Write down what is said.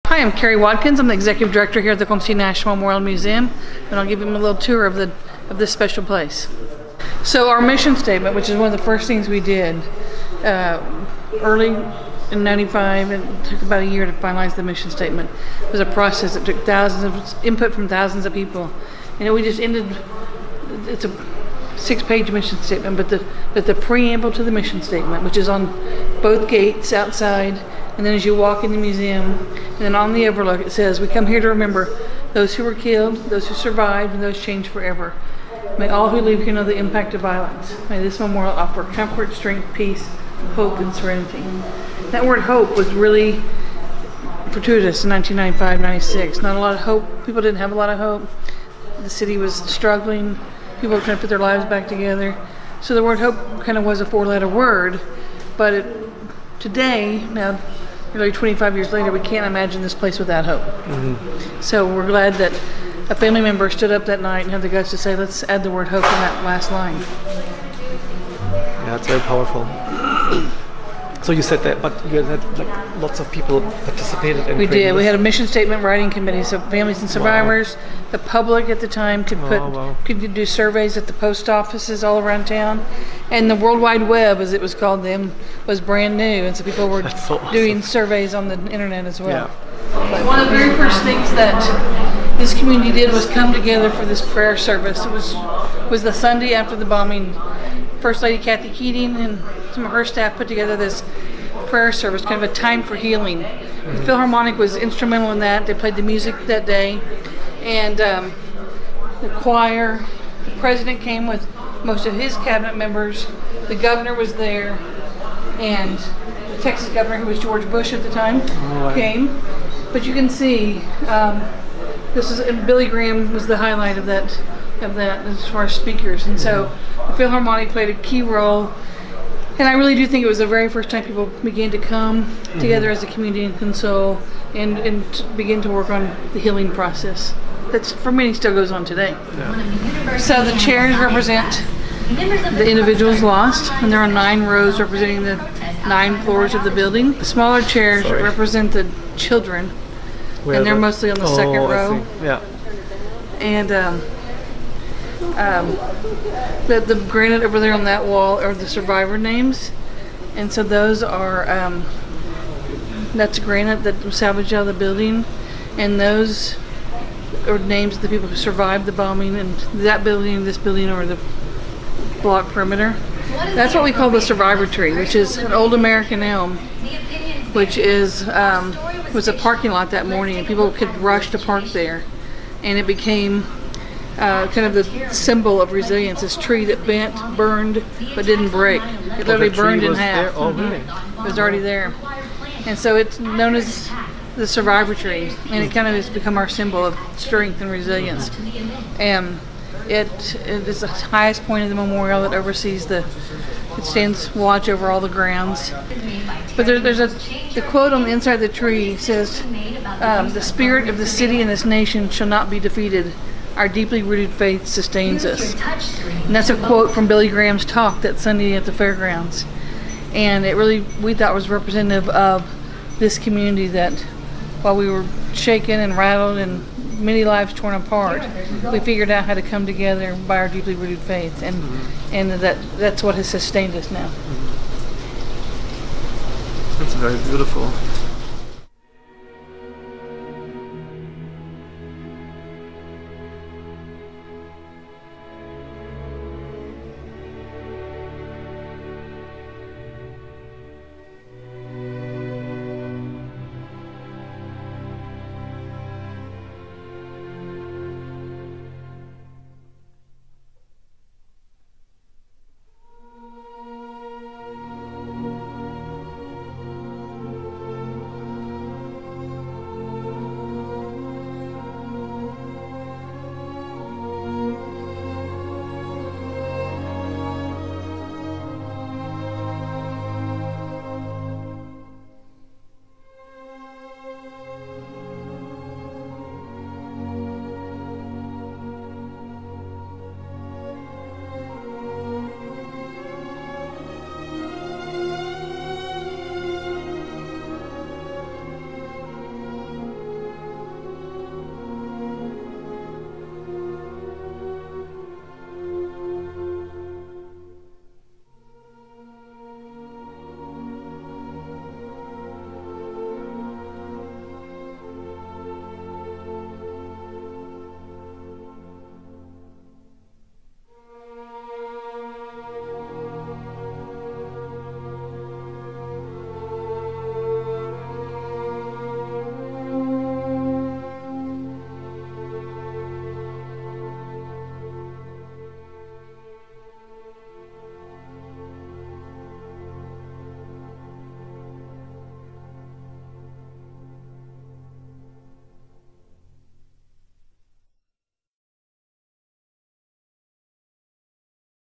Hi, I'm Carrie Watkins. I'm the Executive Director here at the Constitution National Memorial Museum, and I'll give you a little tour of this special place. So our mission statement, which is one of the first things we did early in '95, and it took about a year to finalize the mission statement. It was a process that took thousands of input from thousands of people. We just ended, it's a 6-page mission statement, but the preamble to the mission statement, which is on both gates outside, and then as you walk in the museum, and then on the overlook it says, "We come here to remember those who were killed, those who survived, and those changed forever. May all who leave here know the impact of violence. May this memorial offer comfort, strength, peace, hope, and serenity." That word hope was really fortuitous in 1995-96. Not a lot of hope. People didn't have a lot of hope. The city was struggling. People were trying to put their lives back together. So the word hope kind of was a 4-letter word. But today, now nearly 25 years later, we can't imagine this place without hope. Mm-hmm. So we're glad that a family member stood up that night and had the guts to say, let's add the word hope in that last line. Yeah, it's very powerful. So you said that, but you had lots of people participated in. We did. We had a mission statement writing committee, so families and survivors, the public at the time could do surveys at the post offices all around town, and the World Wide Web, as it was called then, was brand new, and so people were doing surveys on the internet as well. Yeah. One of the very first things that this community did was come together for this prayer service. It was the Sunday after the bombing. First Lady Kathy Keating and some of her staff put together this prayer service, kind of a time for healing. Mm-hmm. The Philharmonic was instrumental in that. They played the music that day, and the choir. The president came with most of his cabinet members. The governor was there, and the Texas governor, who was George Bush at the time, came. But you can see, and Billy Graham was the highlight of that as far as speakers, and so the Philharmonic played a key role. And I really do think it was the very first time people began to come together as a community and console and begin to work on the healing process. That's, for many, still goes on today. Yeah. So the chairs represent the individuals lost, and there are 9 rows representing the 9 floors of the building. The smaller chairs represent the children, and they're mostly on the second row. Yeah. And the granite over there on that wall are the survivor names, and so those are that's granite that was salvaged out of the building, and those are names of the people who survived the bombing, and that building, this building, or the block perimeter. That's what we call the survivor tree, which is an old American elm, which is was a parking lot that morning, and people could rush to park there, and it became kind of the symbol of resilience. This tree that bent, burned, but didn't break. It literally burned in half. It was already there. And so it's known as the survivor tree, and it kind of has become our symbol of strength and resilience. And it is the highest point of the memorial that oversees it stands watch over all the grounds. But there's the quote on the inside of the tree says, "The spirit of the city and this nation shall not be defeated. Our deeply rooted faith sustains us." And that's a quote from Billy Graham's talk that Sunday at the fairgrounds. And it really, we thought, was representative of this community, that while we were shaken and rattled and many lives torn apart, we figured out how to come together by our deeply rooted faith, and that's what has sustained us now. That's very beautiful.